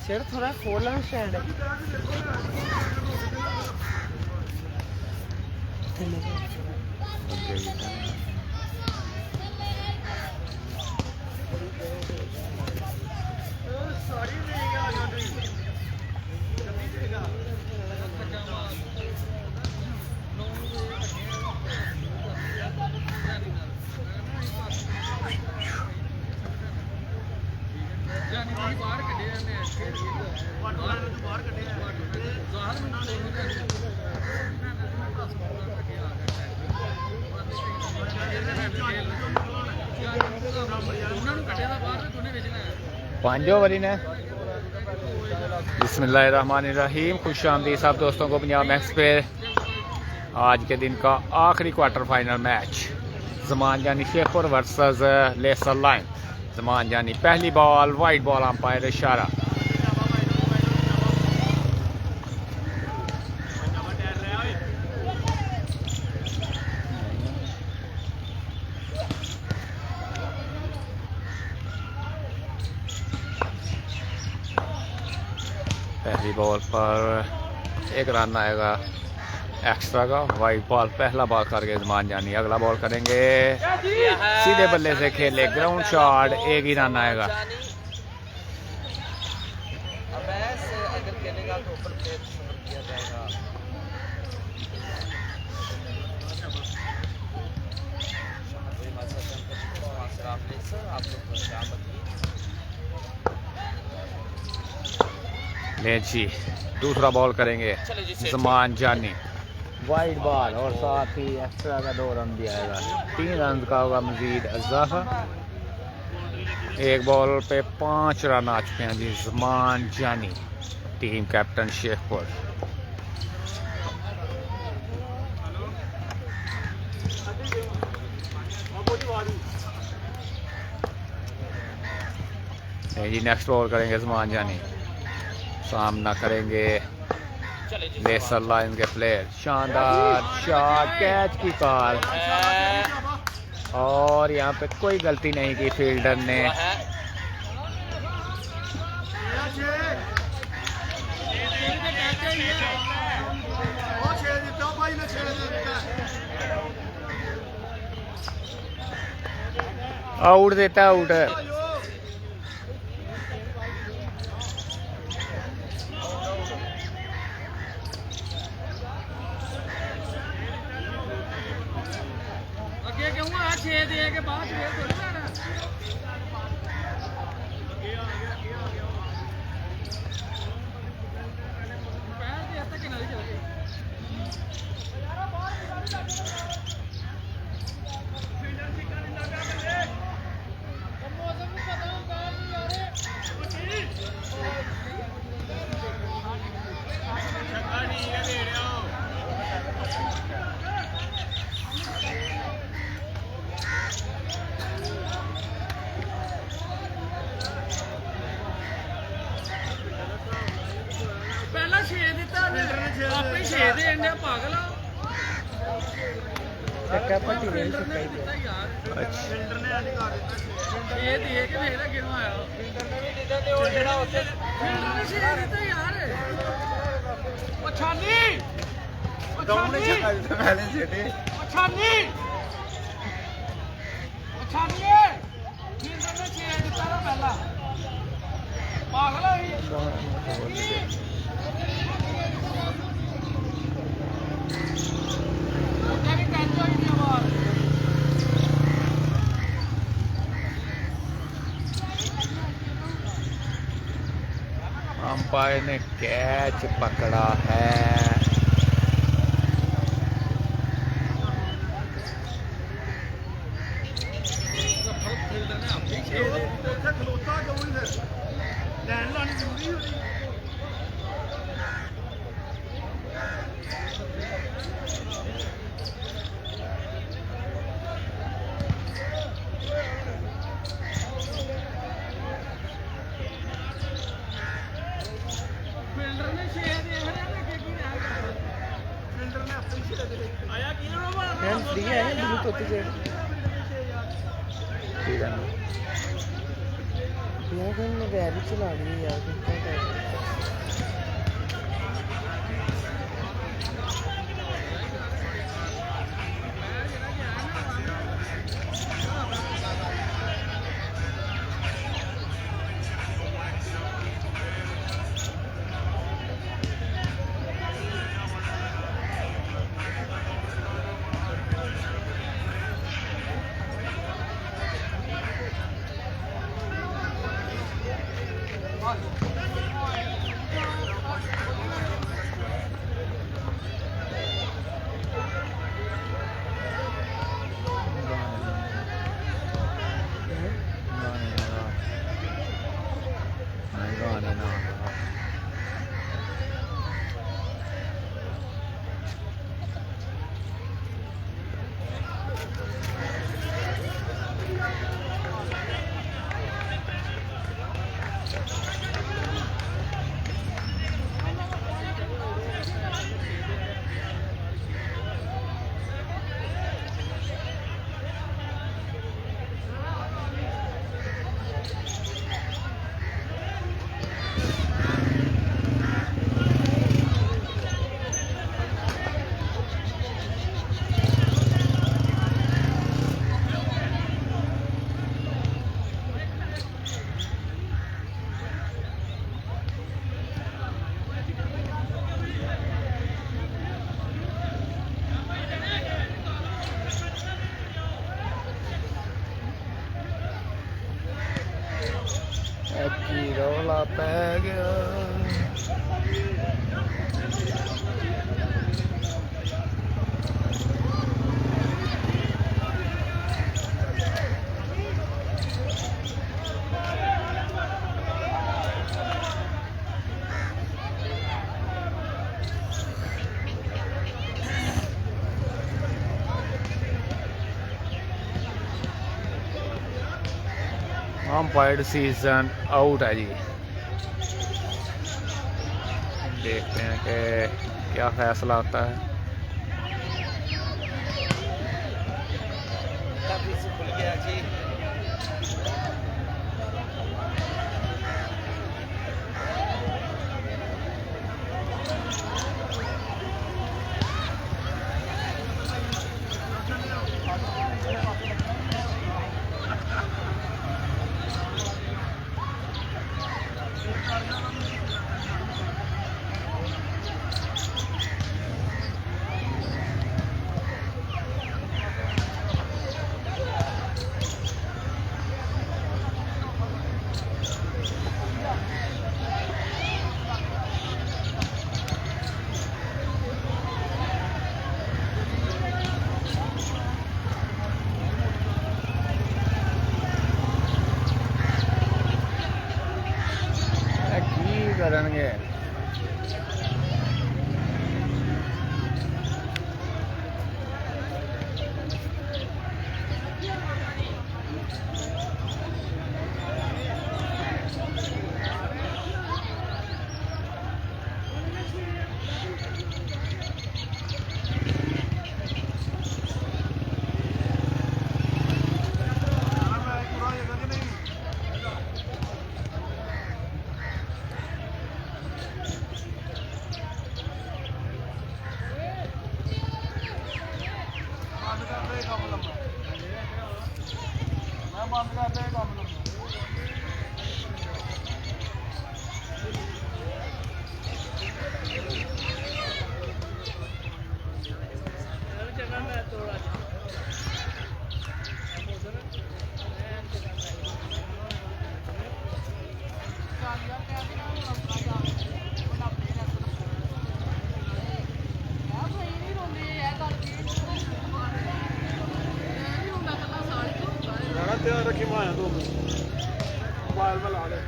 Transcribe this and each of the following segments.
सिर थोड़ा खोलना स्टैंड पांच ओवर ने बिस्मिल्लाहिर्रहमानिर्रहीम। खुश आमदीद सब दोस्तों को पंजाब मैक्स पे आज के दिन का आखिरी quarter final match Zaman Jani Sheikhupur versus लेसर लाइन। जमान जानी पहली बॉल, वाइट बॉल, अंपायर इशारा। पहली बॉल पर एक रन आएगा एक्स्ट्रा का। वाइट बॉल पहला बॉल करके जमान जानी अगला बॉल करेंगे, सीधे बल्ले से खेले ग्राउंड शॉट, एक ही रन आएगा। ले जी दूसरा बॉल करेंगे जमान जानी, वाइट बॉल और साथ ही एक्स्ट्रा का 2 रन भी आएगा। 3 रन का होगा मजीद इजाफा। एक बॉल पे 5 रन आ चुके हैं जी जमान जानी टीम कैप्टन शेखपुर। जी नेक्स्ट बॉल करेंगे जमान जानी, सामना करेंगे लेसर लाइन के प्लेयर। शानदार शॉट, कैच की कॉल और यहाँ पे कोई गलती नहीं की फील्डर ने। आउट देता, आउट। अंपायर ने कैच पकड़ा है। हैंड फ्री है ब्लूटूथ से। ਕੀ ਕਹਿੰਦਾ ਯਾਰ ਫਿਰ ਮੋਬਾਈਲ ਚਲਾ ਲਈ ਯਾਰ ਕਿੱਦਾਂ ਕਰ ਕੀ ਰੌਲਾ ਪੈ ਗਿਆ अंपायर्ड सीजन आउट है जी। देखते हैं कि क्या फैसला आता है। करेंगे तैयार रखी माया तो मोबाइल में ला ले।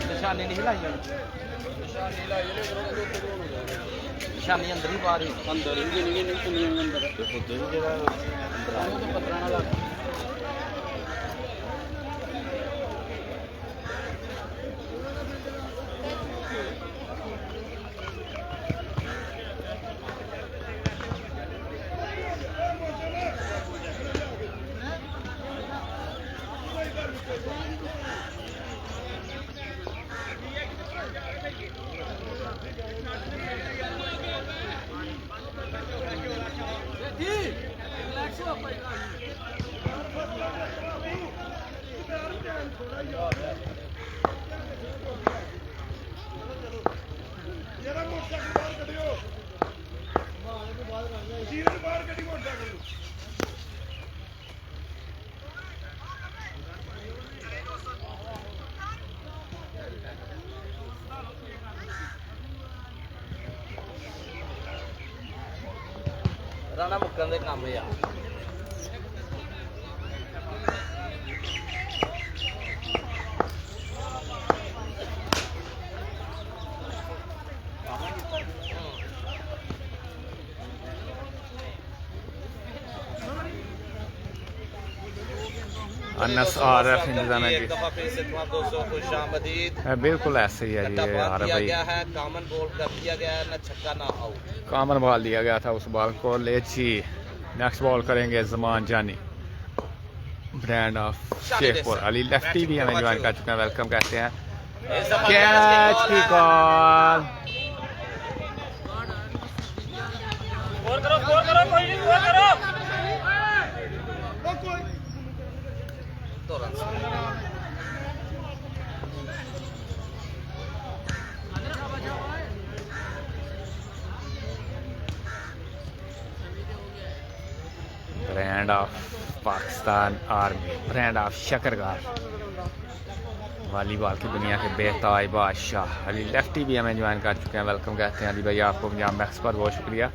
निशानी नहीं लाई निशानी अंदर ही बाहर ही अंदर ही अंदर राणा मुक्कन दे काम है अनस आरफ इंतजाम है जी। बिल्कुल ऐसे ही है जी। यार भाई कामन बॉल कर दिया गया है, ना छक्का ना आउट। कामन बॉल दिया गया था उस बॉल को। लेची नेक्स्ट बॉल करेंगे जमान जानी brand of Shekhpur. Ali lefty भी हमें ज्वाइन कर चुके हैं, वेलकम कहते हैं। कैच की call. Brand of Pakistan army, brand of Shakargarh, volleyball की दुनिया के बेताज बादशाह अली लेफ्टी भी हमें ज्वाइन कर चुके हैं, वेलकम कहते हैं अली भाई आपको पंजाब मैक्स पर बहुत शुक्रिया।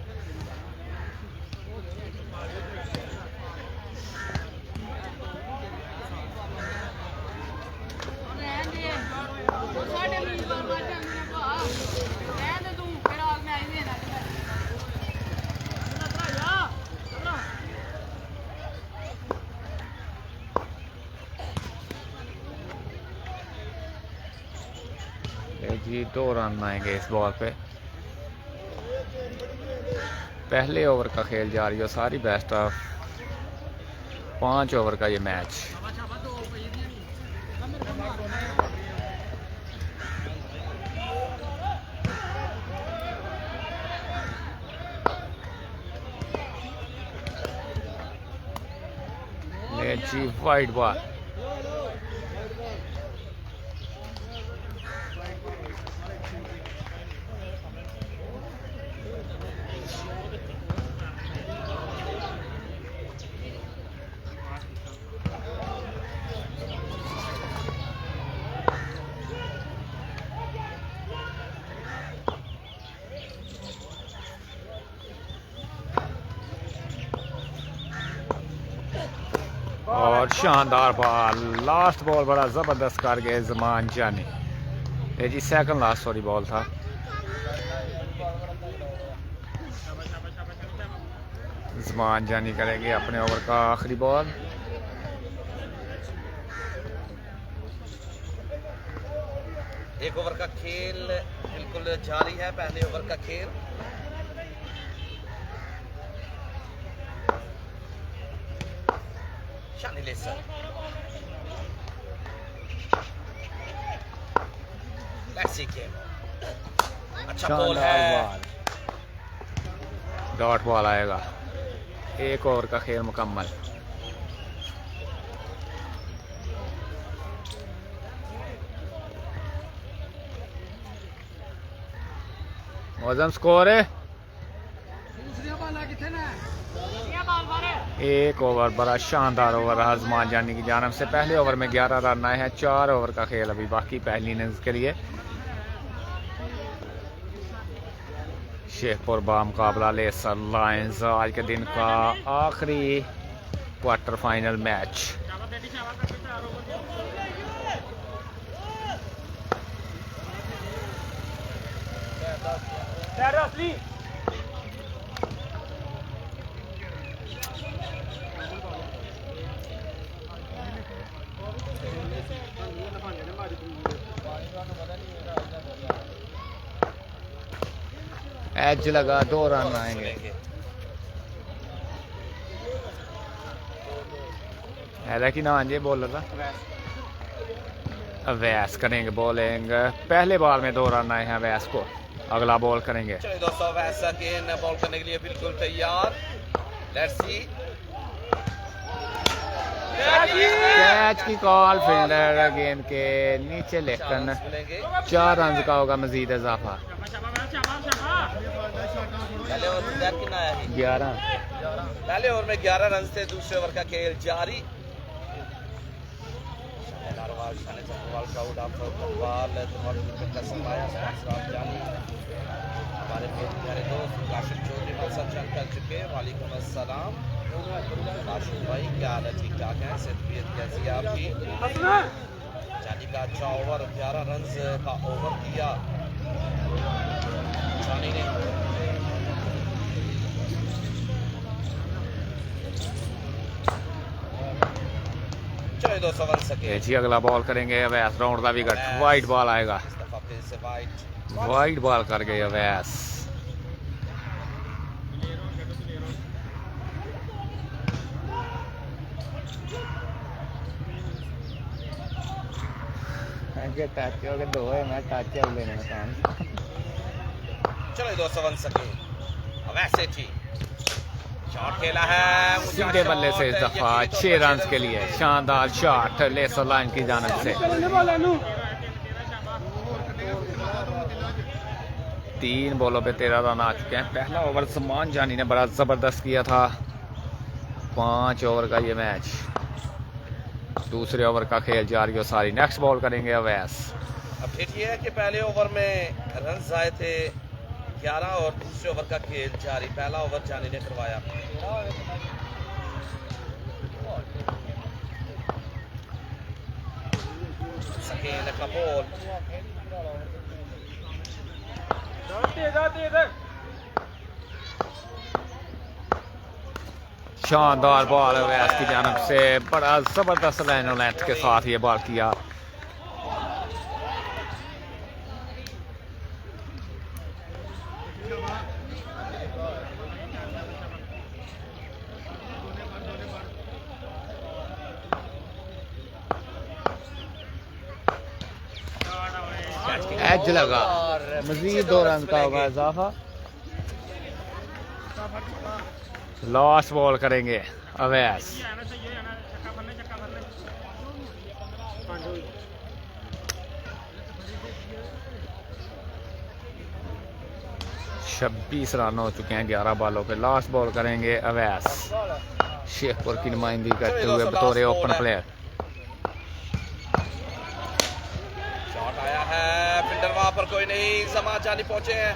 जी 2 रन आएंगे इस बॉल पे। पहले ओवर का खेल जारी हो, सारी बेस्ट ऑफ 5 ओवर का ये मैच। ले जी वाइड बॉल। और शानदार बॉल, लास्ट बॉल बड़ा ज़बरदस्त कर गए जमान जानी। ये जी सेकंड लास्ट सॉरी बॉल था। जमान जानी करेंगे अपने ओवर का आखिरी बॉल। एक ओवर का खेल बिल्कुल जारी है, पहले ओवर का खेल। Let's see game. अच्छा बॉल है, डॉट बॉल आएगा। एक ओवर का खेल मुकम्मल। मौजम स्कोर है एक ओवर। बड़ा शानदार ओवर रहा ज़मान जानी की जानब से। पहले ओवर में 11 रन आए हैं। 4 ओवर का खेल अभी बाकी पहली इनिंग्स के लिए। शेखपुर बामुकाबला लेसर लायंस आज के दिन का आखिरी क्वार्टर फाइनल मैच। एज लगा, 2 रन आएंगे। ऐसा कि ना जी बोल रहा अवैस करेंगे बॉलिंग। पहले बॉल में 2 रन आए हैं अवैस को। अगला बॉल करेंगे। चलिए दोस्तों, अवैस अगेन बॉल करने के लिए बिल्कुल तैयार। Let's see. कैच की कॉल, फील्डर गेंद के नीचे लेकर 4 रन का होगा मजीद इजाफा। पहले ओवर में कितना आया? 11। पहले ओवर में 11 रन से दूसरे ओवर का खेल जारी। हमारे प्यारे दोस्त काशिफ चौधरी मकसद चल कर चुके हैं। वालेकुम अस्सलाम काशिफ भाई, क्या हाल है? ठीक ठाक है? सेहत कैसी है आपकी? जानी का अच्छा ओवर, 11 रन का ओवर दिया जानी ने। चलिए दोस्तों, वन सके जी अगला बॉल करेंगे अवैस। राउंड का विकेट, वाइड बॉल आएगा। वाइड बॉल कर गए अवैस। टच हो गए 2 है, मैं टच चल लेने में काम। चलो दोस्तों, वन सके वैसे थी शॉट खेला है सीधे बल्ले से इस दफा 6 रन के लिए शानदार शॉट लेसर लाइन की जानब से। 3 बॉलों पे 13 रन आ चुके हैं। पहला ओवर ज़मान जानी ने बड़ा ज़बरदस्त किया था। 5 ओवर का ये मैच। दूसरे ओवर का खेल जारी और सारी। नेक्स्ट बॉल करेंगे अवैस। अपडेट ये है कि पहले ओवर में रन आए थे 11 और दूसरे ओवर का खेल जारी। पहला ओवर जानी ने करवाया। सकीन का बॉल, शानदार बॉल अवैस की जानब से। बड़ा ज़बरदस्त लाइन और लेंथ के साथ ये बॉल किया। एज लगा, मजीद 2 रन का होगा इजाफा। लास्ट बॉल करेंगे अवैस। छब्बीस रन हो चुके हैं 11 बॉलों पे। लास्ट बॉल करेंगे अवैस, शेखपुर की नुमाइंदगी करते हुए बतौर ओपन प्लेयर। शॉट आया है, फील्डर वहां पर कोई नहीं, ज़मान जानी पहुंचे हैं।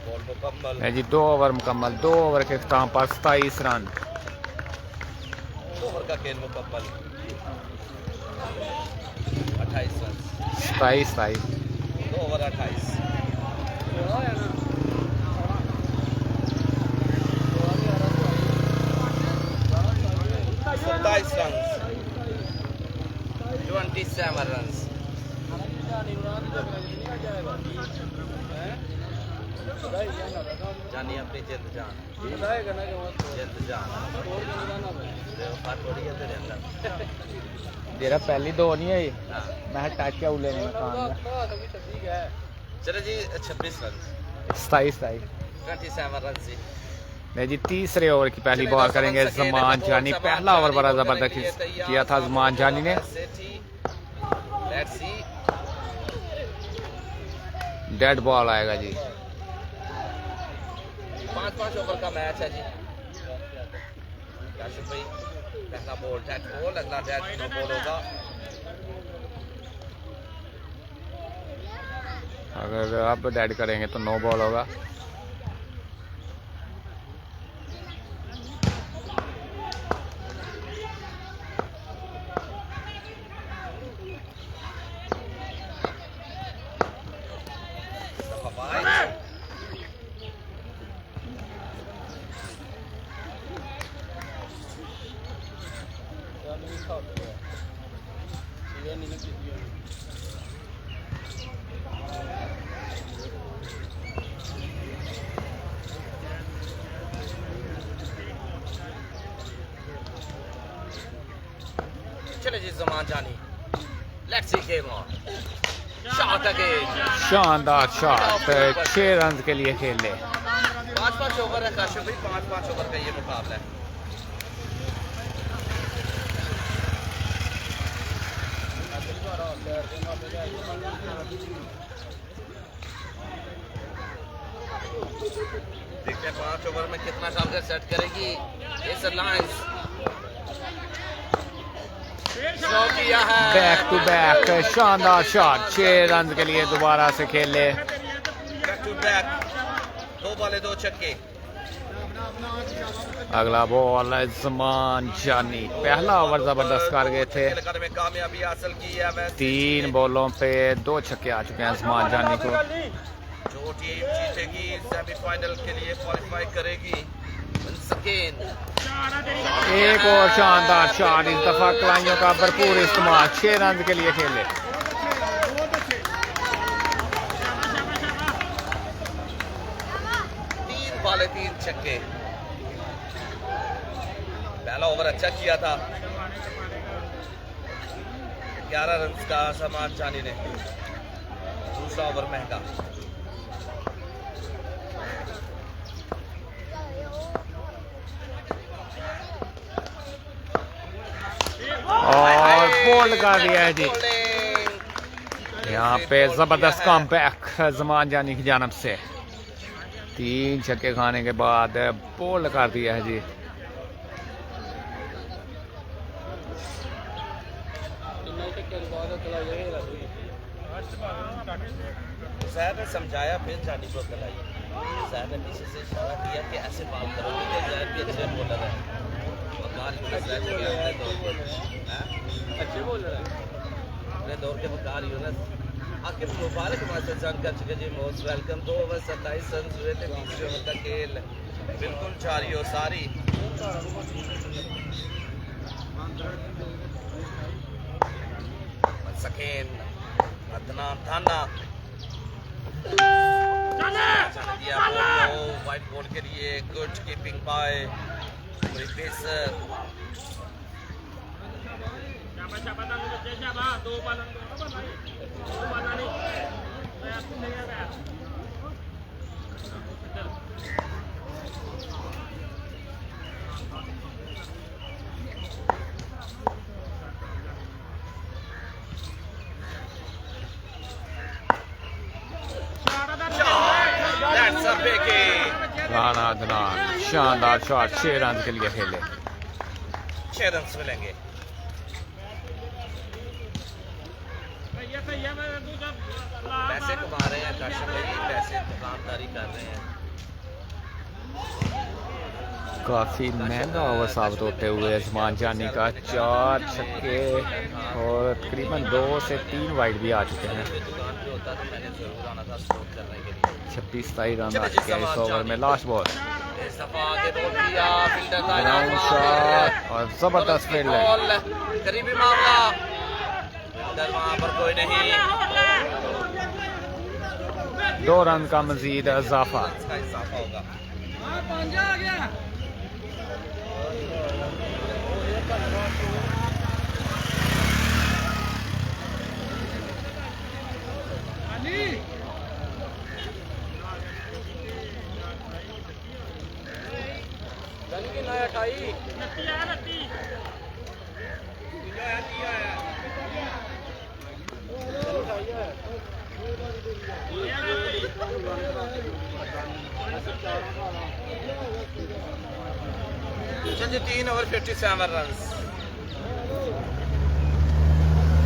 बॉल मुकम्मल है जी। 2 ओवर मुकम्मल। 2 ओवर के इख्तिताम पर 27 रन। 2 ओवर का खेल मुकम्मल। 28 रन। 27 2 ओवर 28। 27 run, 27 run. जानी अपनी जिंद जान, जिंद जान थोड़ी है तेरे अंदर। जेरा पहली दो नहीं है हाँ। मैं टच क्या लेने में काम चलो जी 26 रन 27 27 रन से नहीं जी तीसरे ओवर की पहली बॉल करेंगे जमान जानी। पहला ओवर बड़ा जबरदस्त किया था जमान जानी ने। लेट्स सी डेड बॉल आएगा जी। 5 ओवर का मैच है जी। काशिफ भाई पहला बॉल डेड बॉल, अगला डेड नो बॉल होगा। अगर आप डेड करेंगे तो नो बॉल होगा। चले जी जमान जानी। Let's see game on. Shot again. शानदार शॉट 6 रन के लिए खेल ले। 5 ओवर है काशिफ भाई, 5 ओवर का ये मुकाबला है। देखते हैं 5 ओवर में कितना टारगेट सेट करेगी इस लाइंस। स्लो किया है। बैक टू बैक शानदार शॉट 6 रन के लिए दोबारा से खेल ले। बैक टू बैक 2 बॉले 2 छक्के। अगला बॉल जमान जानी। पहला ओवर जबरदस्त कर गए थे। में कामयाबी हासिल की है। 3 बॉलों पे 2 छक्के आ चुके हैं जमान जानी को। जो टीम जीतेगी सेमीफाइनल के लिए क्वालिफाई करेगी। एक और शानदार शॉट, इस दफा कलाइयों का भरपूर इस्तेमाल। 6 रन के लिए खेले। 3 बॉले 3 छक्के। पहला ओवर अच्छा किया था। 11 रन का जमान जानी ने। दूसरा ओवर महंगा। और बोल्ड कर दिया है जी। यहाँ पे जबरदस्त कमबैक जमान जानी की जानब से। 3 छक्के खाने के बाद बोल्ड कर दिया है जी। जहर ने समझाया फिर जानी को खिलाई। जहर ने पीछे से इशारा किया कि ऐसे बात करो कि जहर भी अच्छे बॉलर है। अच्छे बॉलर है अपने दौर के वकार यूनस। आखिर मुबारक मास्टर जान कर चुके जी। Most welcome. 2 ओवर 27 रन हुए थे। तीसरे ओवर का खेल बिल्कुल जारी और सारी। सकेन अदनान थाना वाइट बॉल के लिए good keeping by pacer. Rana Adnan शानदार शॉट 6 रन के लिए खेले। 6 रन मिलेंगे। पैसे कमा रहे हैं काशिफ भाई, पैसे दुकानदारी कर रहे हैं। काफी महंगा ओवर साबित होते हुए जमान जानी का। 4 छक्के और तकरीबन 2 से 3 वाइड भी आ चुके हैं। दुकान पे होता तो मैंने जरूर आना था स्पोर्ट करने के लिए। 26-27 रन आ चुके हैं इस ओवर में। लास्ट बॉल इस दफा आगे बोल दिया फील्डर का राउंड शॉट और जबरदस्त फील्ड है। करीबी मामला। फील्डर वहां पर कोई नहीं। 2 रन का मजीद इजाफा। इसका इजाफा होगा। जी 3 ओवर 57 रन।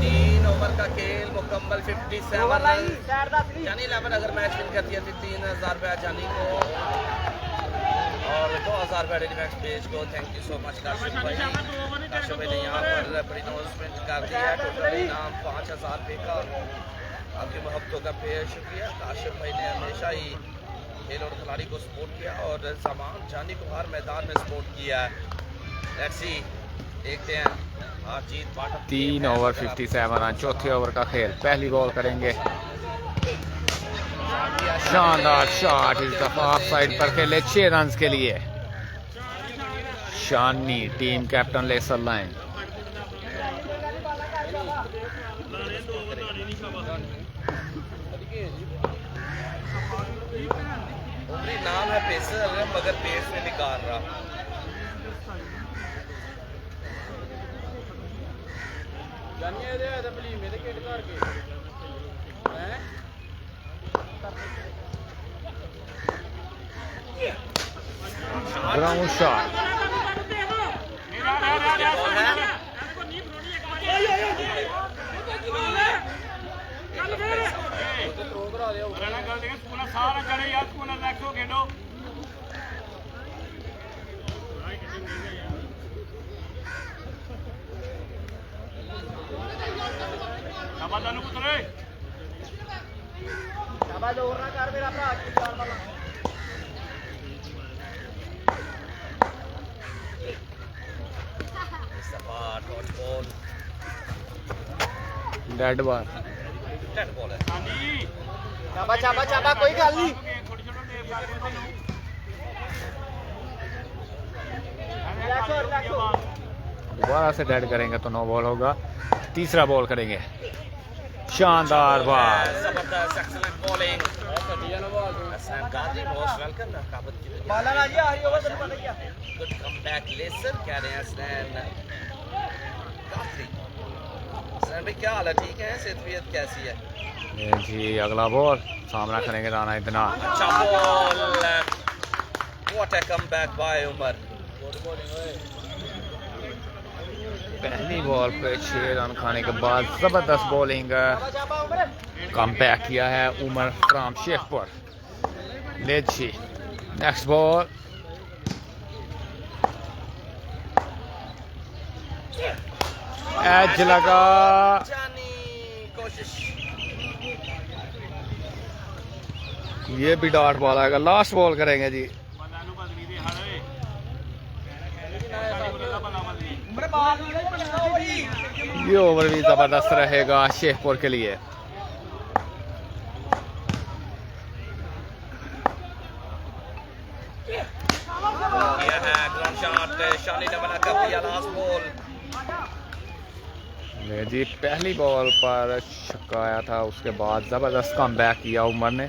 3 ओवर का खेल मुकम्मल 57 रन। जानी 11 अगर मैच विन करती है तो 3000 रुपया जानी को और 2000 रुपया डेलीमैक्स पेज को। Thank you so much Kashif भाई। काशिफ भाई ने यहाँ पर बड़ी अनाउंसमेंट कर दिया है। टोटल इनाम 5000 रुपये का। आपकी मोहब्बतों का बेहद शुक्रिया। काशिफ भाई ने हमेशा ही खेल और खिलाड़ी को सपोर्ट किया और सामान जानी को हर मैदान में सपोर्ट किया है। लेट्स सी, देखते हैं हार जीत बाटा। 3 ओवर 57 रन, चौथे ओवर का खेल। पहली बॉल करेंगे, शानदार शॉट, इस दफा ऑफ साइड पर खेले 6 रन के लिए। शानी टीम कैप्टन लेसर लाइन। नाम है पेसर मगर पेस में निकाल रहा। Ground shot, dead ball. कोई गल नहीं। दोबारा से डेड करेंगे तो 9 बॉल होगा। तीसरा बॉल करेंगे, शानदार बॉल। जबरदस्त एक्सीलेंट बॉलिंग। गुड कमबैक लेसर कह रहे हैं हसनैन काफी। हसनैन भाई क्या हाल है? ठीक है, सेहत कैसी है? ये जी अगला बॉल सामना करेंगे राना इतना। अच्छा ball, what a comeback by Umar. पहली बॉल पे 6 रन खाने के बाद जबरदस्त बॉलिंग कमबैक किया है Umar from Sheikhupur. Let's see, next ball, edge लगा। ये भी डॉट बॉल आएगा। लास्ट बॉल करेंगे जी। ये ओवर भी जबरदस्त रहेगा शेखपुर के लिए। जी पहली बॉल पर छक्का आया था, उसके बाद जबरदस्त कमबैक किया उमर ने।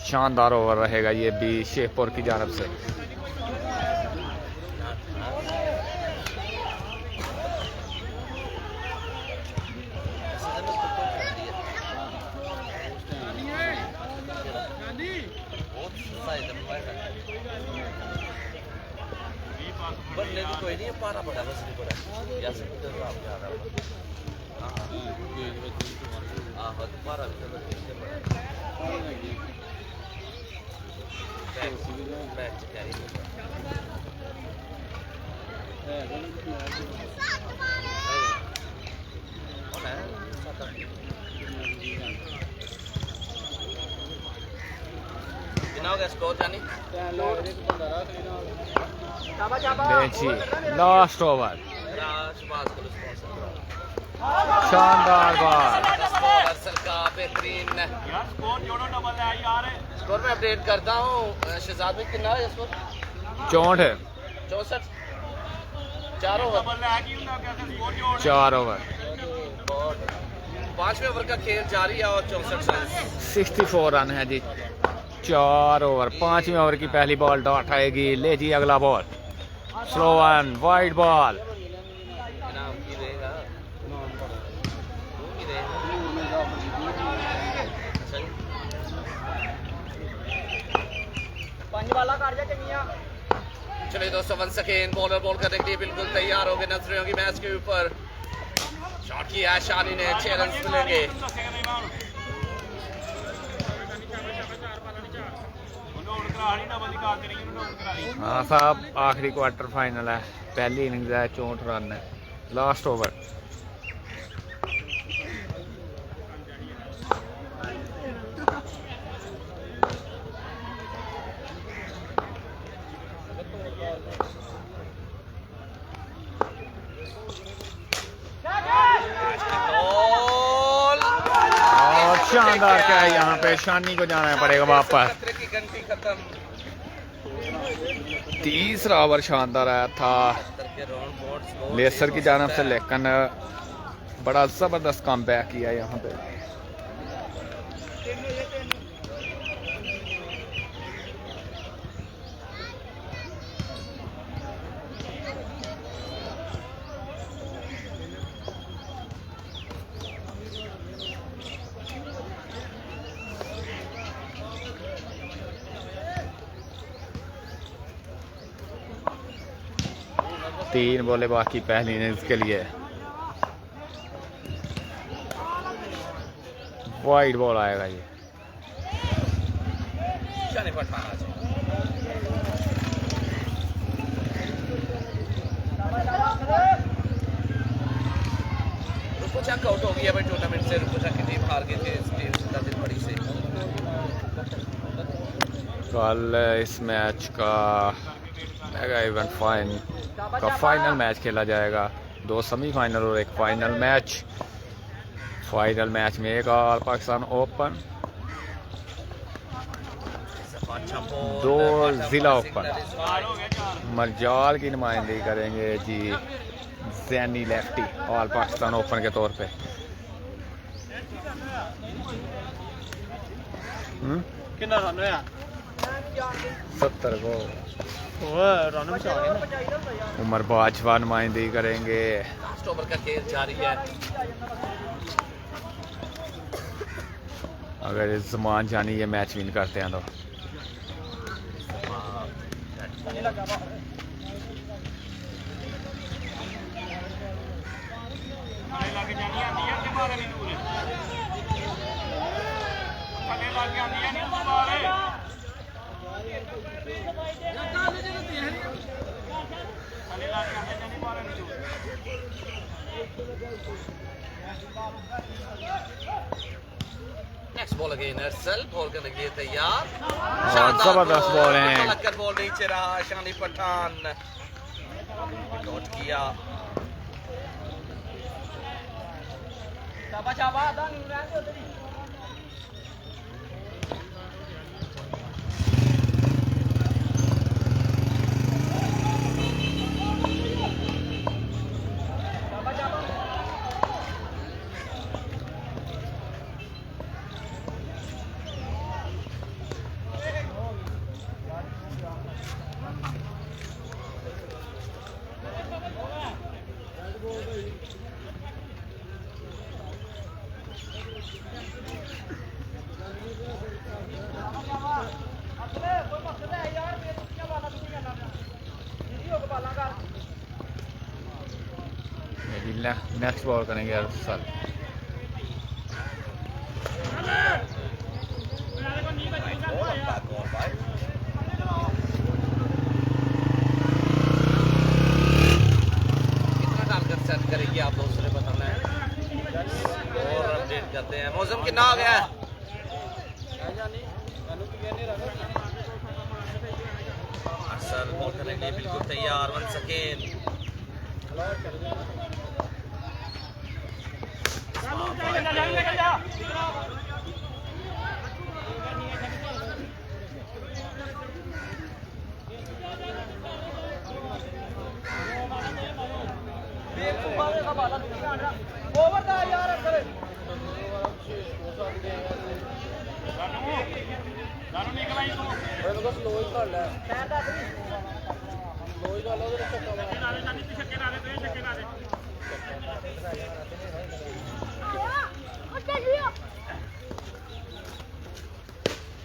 शानदार ओवर रहेगा ये भी शेखपुर की जानब से। बनने तो कोई नहीं, पारा बड़ा बस नहीं पड़ा या सब तो आप जा रहा हो। हां हां पारा भी तो मैच करी कितना हो गया स्कोर जानी? लास्ट ओवर, शानदार बॉल। बेहतरीन स्कोर में अपडेट करता हूँ। शहजाद में कितना है स्कोर? 64 है। 64 4 ओवर। 4 ओवर, 5वें ओवर का खेल जारी है और 64 रन। 64 रन है जी। 4 ओवर, 5वें ओवर की पहली बॉल डॉट आएगी। ले जी अगला ball, slow one, wide ball. इनाम की रहेगा, वो की रहेगा। अच्छा जी। चलिए दोस्तों, वन सेकेंड, बॉलर बॉल करने के लिए बिल्कुल तैयार हो गए। नजरें होगी मैच के ऊपर। शॉट किया है शानी ने, 6 रन मिलेंगे। हाँ साहब, आखिरी क्वार्टर फाइनल है। पहली इनिंग्स है, 64 रन है। Last over. और शानदार क्या है, यहाँ पे शानी को जाना पड़ेगा वापस। की घंटी खत्म। तीसरा ओवर शानदार आया था लेसर की जानब से, लेकिन बड़ा जबरदस्त कम बैक किया यहाँ पे। तीन बॉले बाकी पहली इनिंग्स के लिए। वाइड बॉल आएगा ये। शानी पठान रुपुचक आउट हो गया भाई टूर्नामेंट से। रुपुचक की टीम हार गई थी इस टीम से बड़ी से। कल इस मैच का मेगा इवेंट का फाइनल मैच खेला जाएगा। 2 सेमीफाइनल और एक फाइनल मैच। फाइनल मैच में एक ऑल पाकिस्तान ओपन, 2 जिला ओपन। मरजाल की नुमाइंदगी करेंगे जी जैनी लेफ्टी ऑल पाकिस्तान ओपन के तौर पे। कितना रन होया? 70 को रन बचा गए। उमर बाजवा नुमाइंदगी करेंगे। लास्ट ओवर का खेल जारी है। अगर ज़मान जानी ये मैच विन करते हैं तो next ball again Arsal, ball करने के लिए तैयार। जबरदस्त बॉल है। लगकर बॉल नीचे रहा। शानी पठान नोट किया। नेक्स्ट बॉल करेंगे अर्सल। कितना डालकर सेट करेंगे आप दूसरे बताना है और अपडेट करते हैं। मौसम कितना आ गया है? अर्सल बॉल करने के लिए बिल्कुल तैयार। 1 सेकेंड।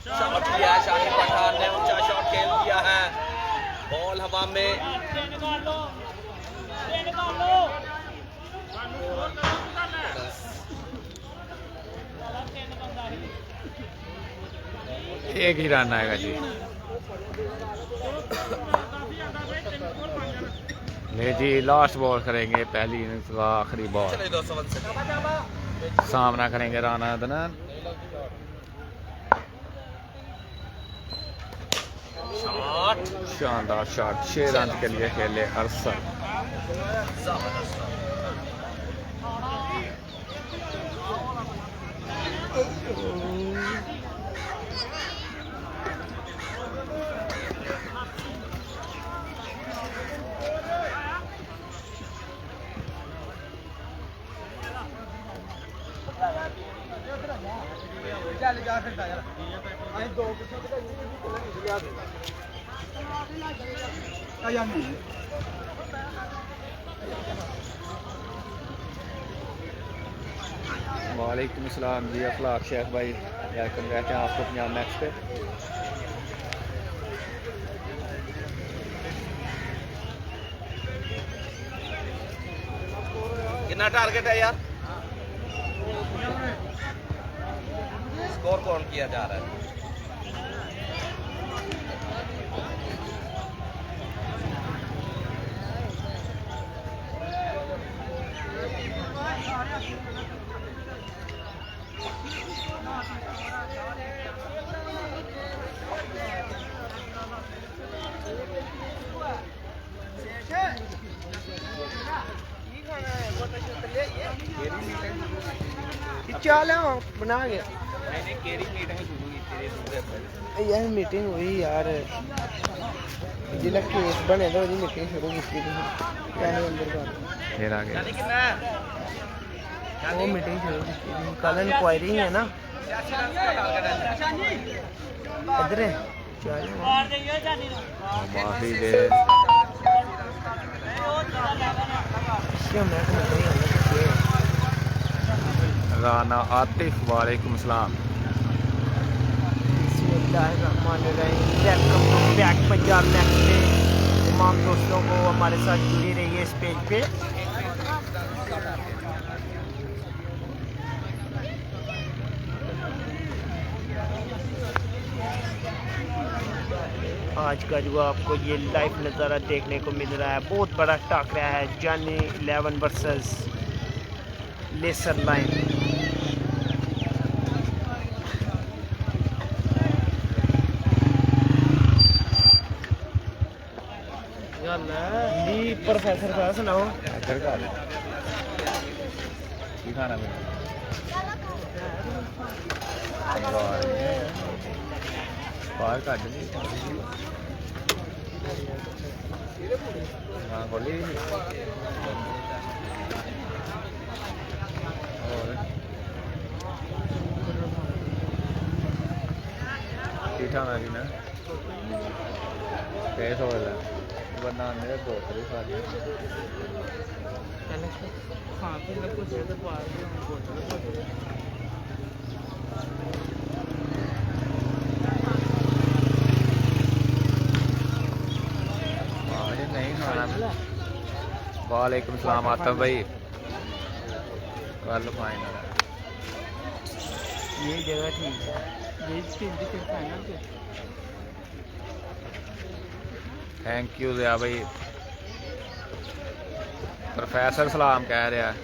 शॉट किया शाहिद पठान ने, ऊंचा शॉट खेल दिया है, बॉल हवा में। एक ही रन आएगा जी। ले जी लास्ट बॉल करेंगे पहली इनिंग्स का आखिरी बॉल। चलिए दोस्तों सामना करेंगे राना अदनान। शॉट, शानदार शॉट, 6 रन के लिए खेले अरसल। वालेकुम अस्सलाम जी, अखलाक शेख भाई, वेलकम कहते हैं आपको पंजाब मैक्स पे। कितना टारगेट है यार? स्कोर कौन किया जा रहा है? चाल बना गया यार, मीटिंग हुई यार, जिला केस बने तो मीटिंग शुरू की वो मीटिंग शुरू की कल इंक्वायरी है ना इधर राना आतिफ, वालेकुम सलाम। Welcome to back Punjab max पे। तमाम दोस्तों को हमारे साथ जुड़ी रहिए इस पेज पे। आज का जो आपको ये लाइव नज़ारा देखने को मिल रहा है, बहुत बड़ा टाकरा है जानी 11 वर्सेस लेसर लाइन। जी प्रोफेसर साहब सुनाओ। खाना बाहर काट हाँ खोली और खाना भी ना कैसे हो रहा है वरना मेरे दोस्त भी खा लिया नहीं खाना। वालेकुम सलाम आतफ भाई, कल फाइनल है ये जगह ठीक है। थैंक यू जया भाई। प्रोफेसर सलाम कह रहा है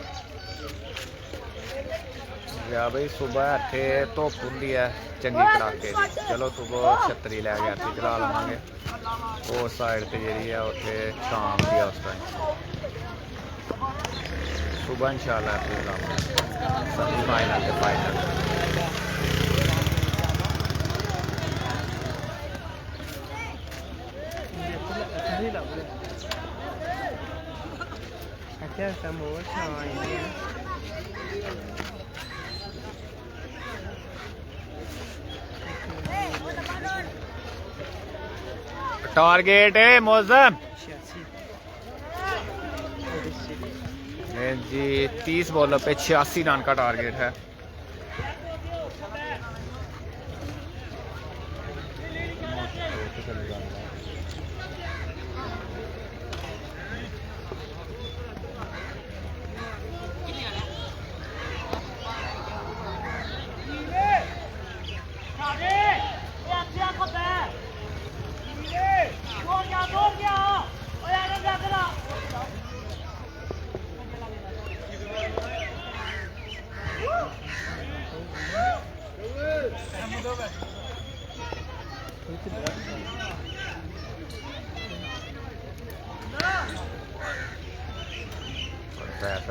जया भाई, सुबह इतने धुप होंगी है चंगी कड़ाके की। चलो सुबह छतरी लैके इतने चला लवेंगे, उस साइड पर जी है उत्थे शाम की उस टाइम। सुबह इंशाल्लाह सभी फाइनल के फाइनल। टारगेट है मौजम जी 30 बॉलों पे 86 रन का टारगेट है।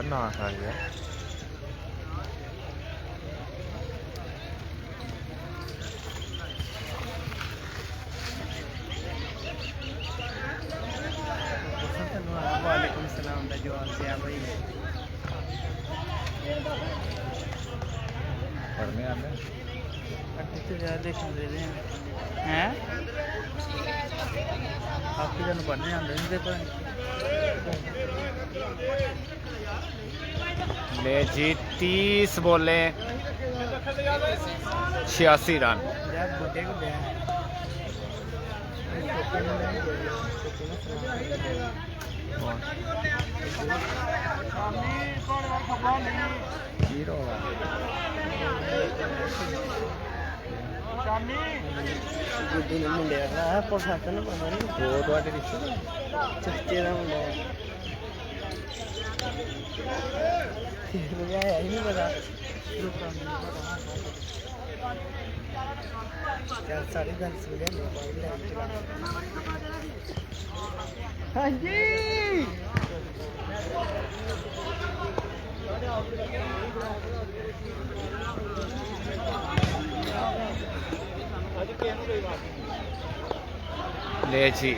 ना आ गया वालेकुम सलाम दा जवाब दिया भाई पढ़ने आने तो ज़्यादा सुन रहे हैं आपके जन पढ़ने आते नहीं थे ले जी 30 बॉले 86 रन। यार बुढ़े को दे हीरो बुढ़े ने मुंडे रहा है प्रोफेशन पता नहीं वो तो आटे रिश्ते चच्चे ना मुंडे मुझे आया ही नहीं पता यार सारी गल सुन लिया मोबाइल हाँ जी ले जी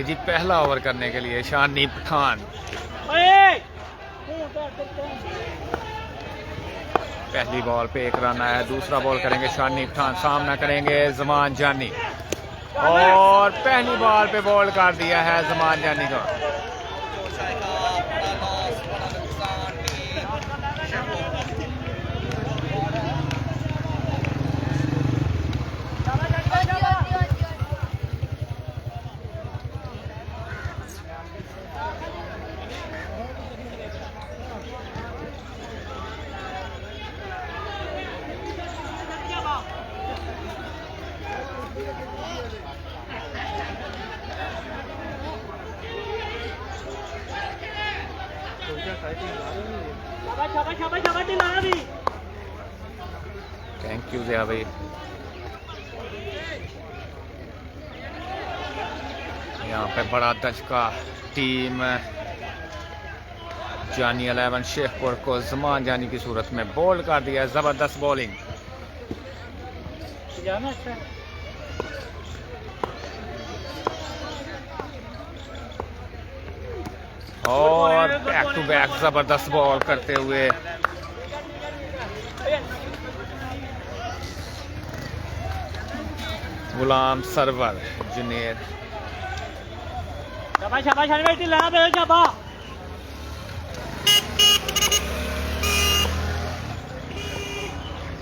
जी पहला ओवर करने के लिए शानी पठान पहली बॉल पे 1 रन आया। दूसरा बॉल करेंगे शानी पठान, सामना करेंगे जमान जानी और पहली बॉल पे बॉल कर दिया है जमान जानी का। थैंक यू जया भाई। यहाँ पे बड़ा दचका टीम जानी 11 शेखपुर को जमान जानी की सूरत में बॉल कर दिया। जबरदस्त बॉलिंग और बैक टू बैक जबरदस्त बॉल करते हुए गुलाम सरवर जुनेद।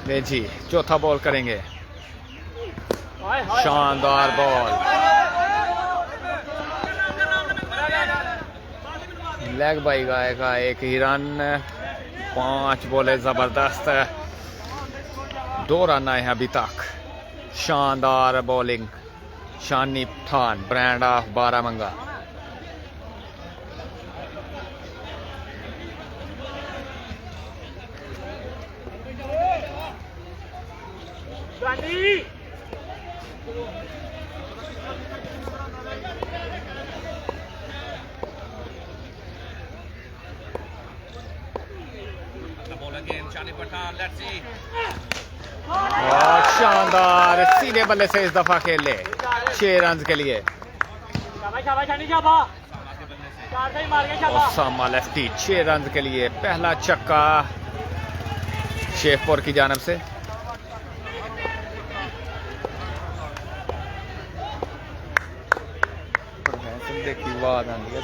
ले जी चौथा बॉल करेंगे, शानदार बॉल, लेग बाई गाय का 1 ही रन। 5 बॉले जबरदस्त, 2 रन आए हैं अभी तक। शानदार bowling Shani Pathan, brand of Baramanga. in Shani Pathan. Let's see. बहुत शानदार सीधे बल्ले से इस दफा खेले 6 रन के लिए ओसामा लेफ्टी 6 रन के लिए पहला छक्का शेखपुर की जानब से। देखी बात आती है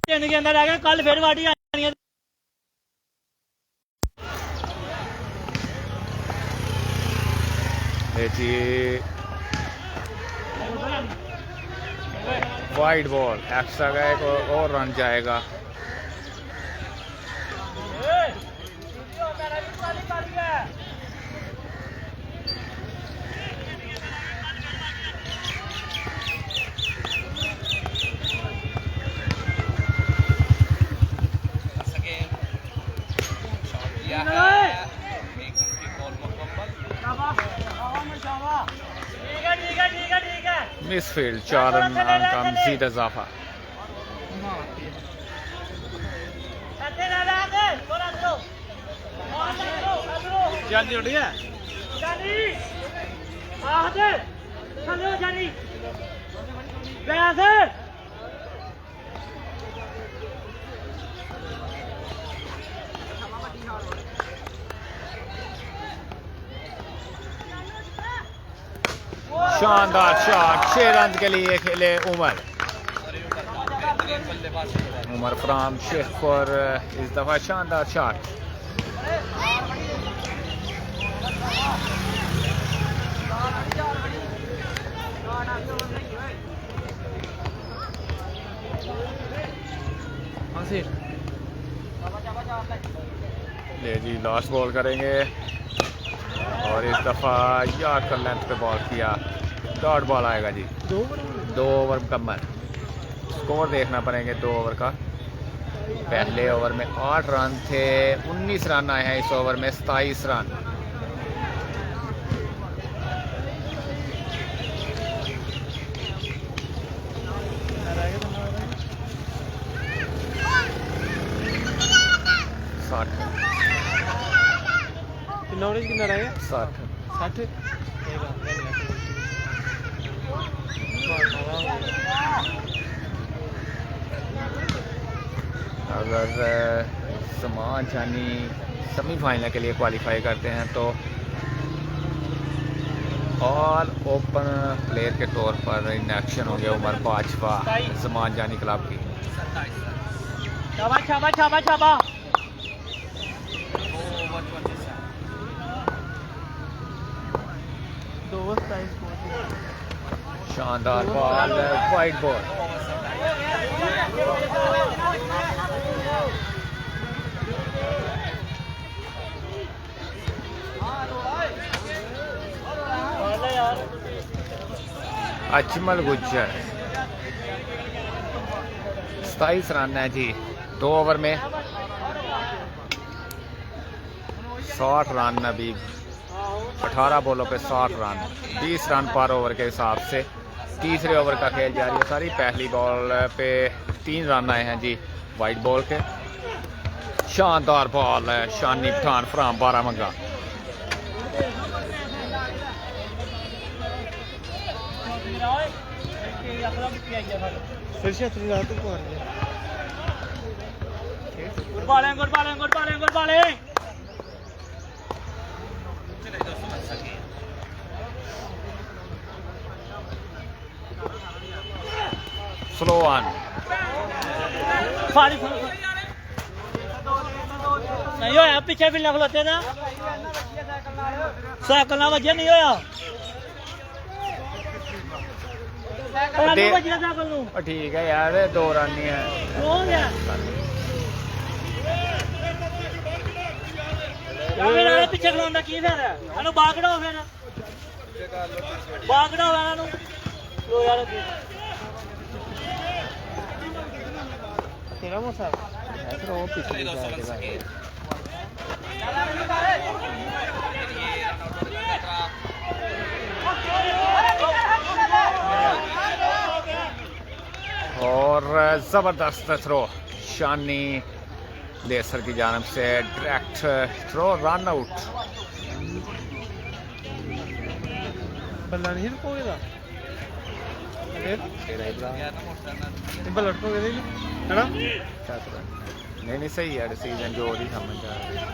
के अंदर आ गए कल फिर वाटी आनी है। वाइड बॉल एक्स्ट्रा का एक और रन जाएगा। मिसफील्ड 4 रन का मजीद इजाफा। जल्दी उठ गया शानदार शॉट, 6 रन के लिए खेले उमर। उमर फ्राम शेखपुर इस दफा शानदार शॉट। ले जी लास्ट बॉल करेंगे और इस दफ़ा यार्ड का लेंथ पे बॉल किया। डॉट बॉल आएगा जी। 2 ओवर मुकम्मल। स्कोर देखना पड़ेंगे 2 ओवर का। पहले ओवर में 8 रन थे, 19 रन आए हैं इस ओवर में, 27 रन। कितना रह गया? 60। अगर ज़मान जानी सेमीफाइनल के लिए क्वालिफाई करते हैं तो ऑल ओपन प्लेयर के तौर पर इन एक्शन होंगे उमर बाजवा ज़मान जानी क्लब की। शाबाश शाबाश शाबाश शाबाश। शानदार ball, wide ball. Ajmal Gujjar 27 run है जी 2 ओवर में। 60 रन अभी 18 बॉलों पे 60 रन, 20 रन पर ओवर के हिसाब से। तीसरे ओवर का खेल जारी है सारी। पहली बॉल पे 3 रन आए हैं जी वाइट बॉल के। शानदार बॉल है Shani Pathan from Baramanga. Good bowling good bowling good bowling good bowling. Slow on. नहीं होया पीछे भी खलोते ना साइकिल ना वजह नहीं होया। ठीक है यार 2 रन ही है। पिछे खलोंदा की फिर बागड़ा फिर बागड़ा लो यार तेरा मोसा फिर वो पीछे और ज़बरदस्त थ्रो शानी लेसर की जानब से, डायरेक्ट थ्रो रन आउट। बल्ला नहीं रुकोगे बल्ला रुकोगे है ना? नहीं सही है डिसीजन जो भी समझ आ रहा है।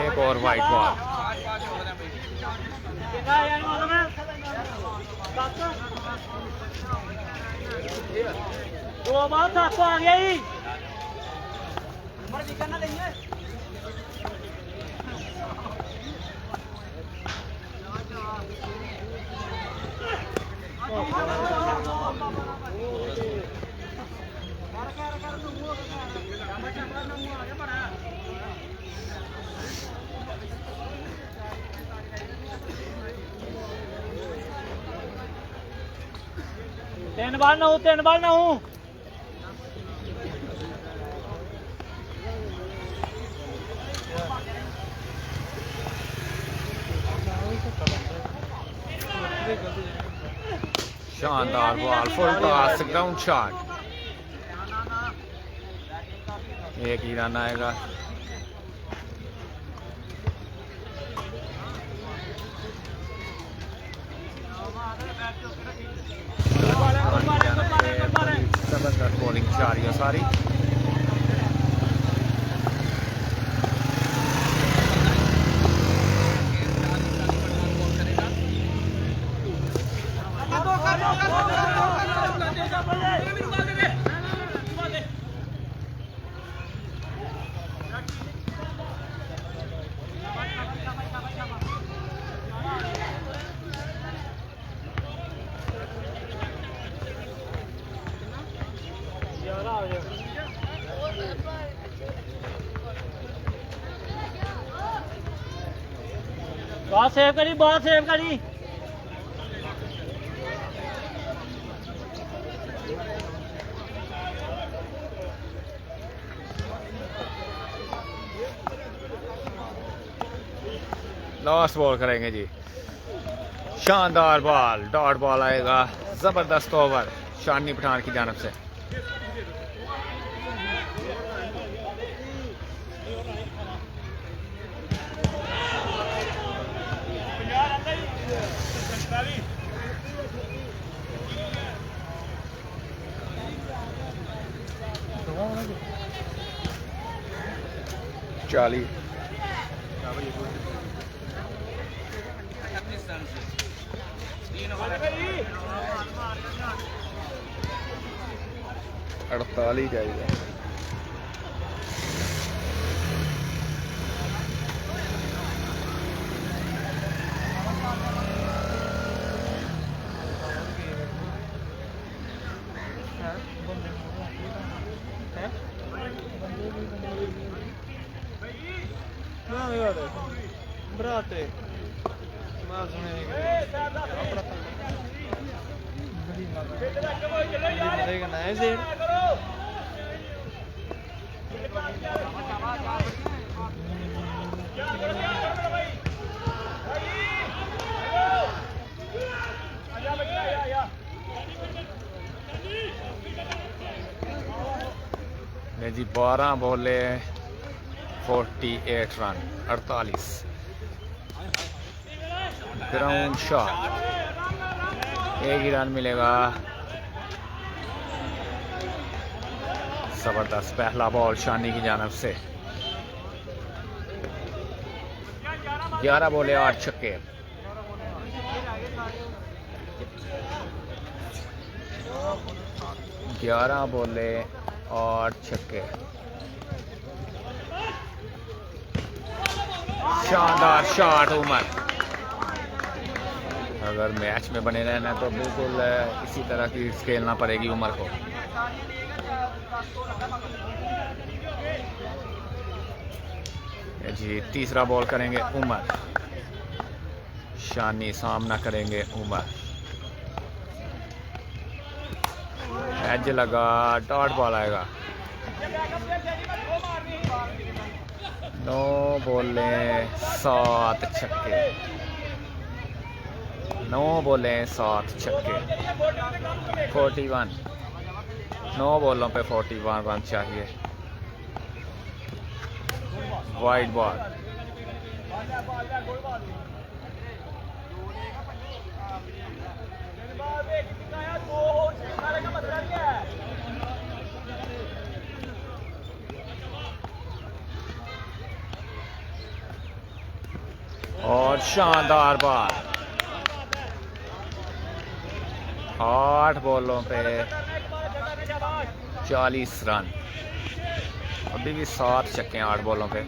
एक और वाइट बॉल। दो बार आपको आ गया ही तीन बार ना हूँ शानदार ball, full toss, ground shot, एक ही रन आएगा। जबरदस्त बॉलिंग जारी है सारी। बहुत सेव करी, बहुत सेव करी। लास्ट बॉल करेंगे जी, शानदार बॉल, डॉट बॉल आएगा, जबरदस्त ओवर शानी पठान की जानब से। चाली 48 चाहिए। Brate, mais ou menos. जी 12 बॉले 48 रन 48। ग्राउंड शॉट, एक ही रन मिलेगा। जबरदस्त पहला बॉल शानी की जानब से। 11 बॉले 8 छक्के। ग्यारह बॉले 8 छक्के। शानदार शॉट उमर। अगर मैच में बने रहना तो बिल्कुल इसी तरह की खेलना पड़ेगी उमर को। जी तीसरा बॉल करेंगे उमर, शानी सामना करेंगे उमर। एज लगा, डॉट बॉल आएगा। 9 बॉले 7 छक्के। 9 बॉले 7 छक्के। 41। 9 बॉलों पे 41 रन चाहिए। Wide ball. और शानदार बॉल। 8 बॉलों पे 40 रन। अभी भी 7 छक्के 8 बॉलों पे।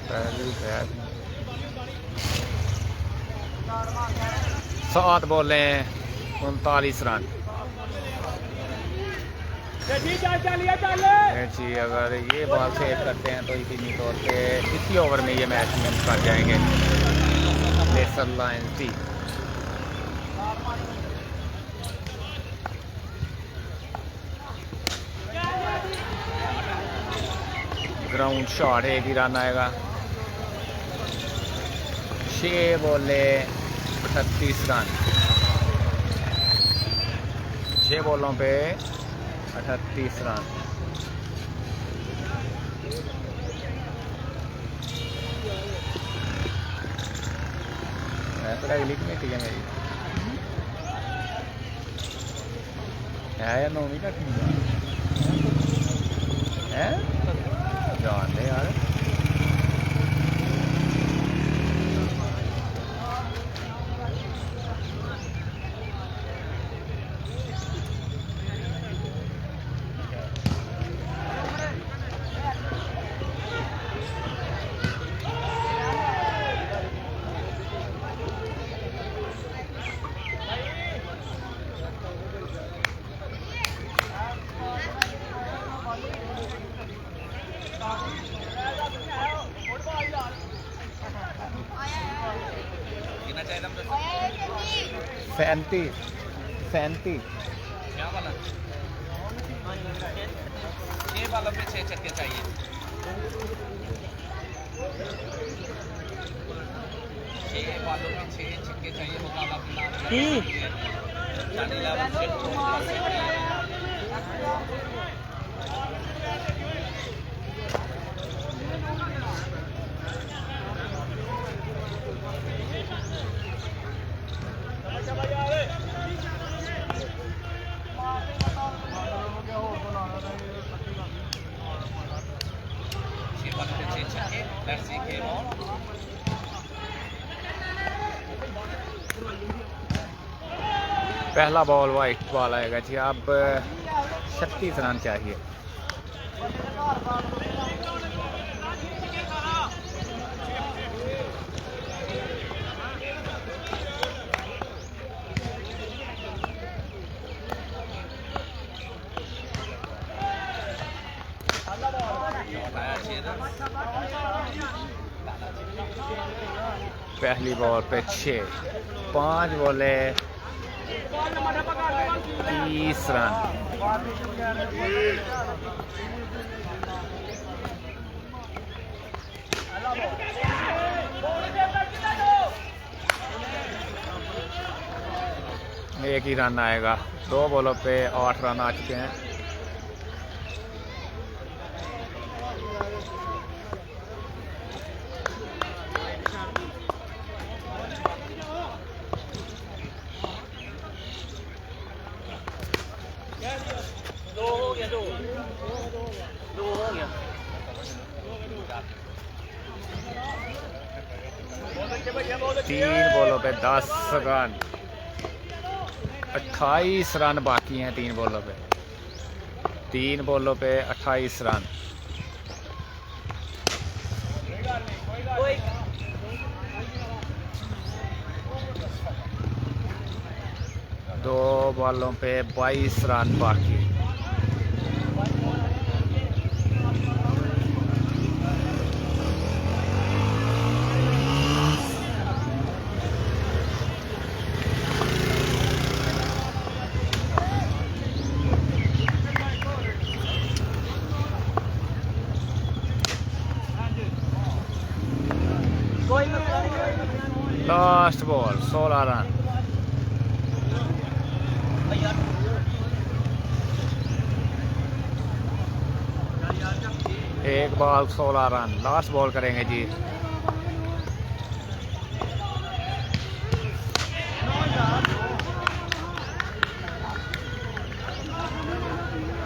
पहली बैट 7 बॉलें 39 रन। जी अगर ये बॉल सेव करते हैं तो यकीनी तौर पे इसी ओवर में ये मैच विन कर जाएंगे लेसर लायंस टी। ग्राउंड शॉट, एक ही रन आएगा। 6 बॉले 38 रन। 6 बॉलों पे 38 रन। अगली कमेटी है मेरी है या 9वीं कटनी है जान दे यार। सैंतीस क्या वाला 6 बालों पे 6 छक्के चाहिए। 6 बालों पे 6 छक्के चाहिए। मुकाबला पहला बॉल वाइट बॉल आएगा जी। अब 36 रन चाहिए। पहली बॉल पे 6, 5 बॉले 30 रन। एक ही रन आएगा। 2 बॉलों पे 8 रन आ चुके हैं। तीन बॉलों पे 10 रन। 28 रन बाकी हैं 3 बॉलों पे। 3 बॉलों पे 28 रन। दो बॉलों पे 22 रन बाकी। Last ball 16 run. एक बॉल 16 रन। लास्ट बॉल करेंगे जी।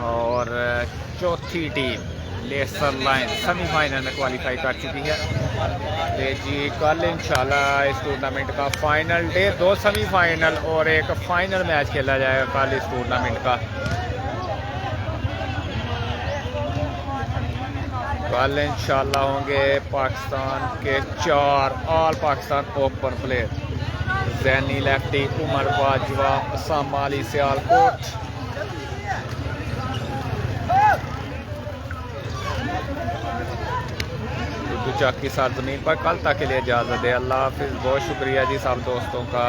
और चौथी टीम लेसर लायंस सेमीफाइनल में क्वालिफाई कर चुकी है। तो जी कल इंशाल्लाह इस टूर्नामेंट का फाइनल डे, 2 सेमीफाइनल और एक फाइनल मैच खेला जाएगा कल इस टूर्नामेंट का। कल इंशाल्लाह होंगे पाकिस्तान के 4 all Pakistan open player, Zaini lefty, Umar Bajwa, Usama Ali Sialkot. Chak की सरजमीन पर कल तक के लिए इजाज़त है। अल्लाह हाफिज़। बहुत शुक्रिया जी सब दोस्तों का।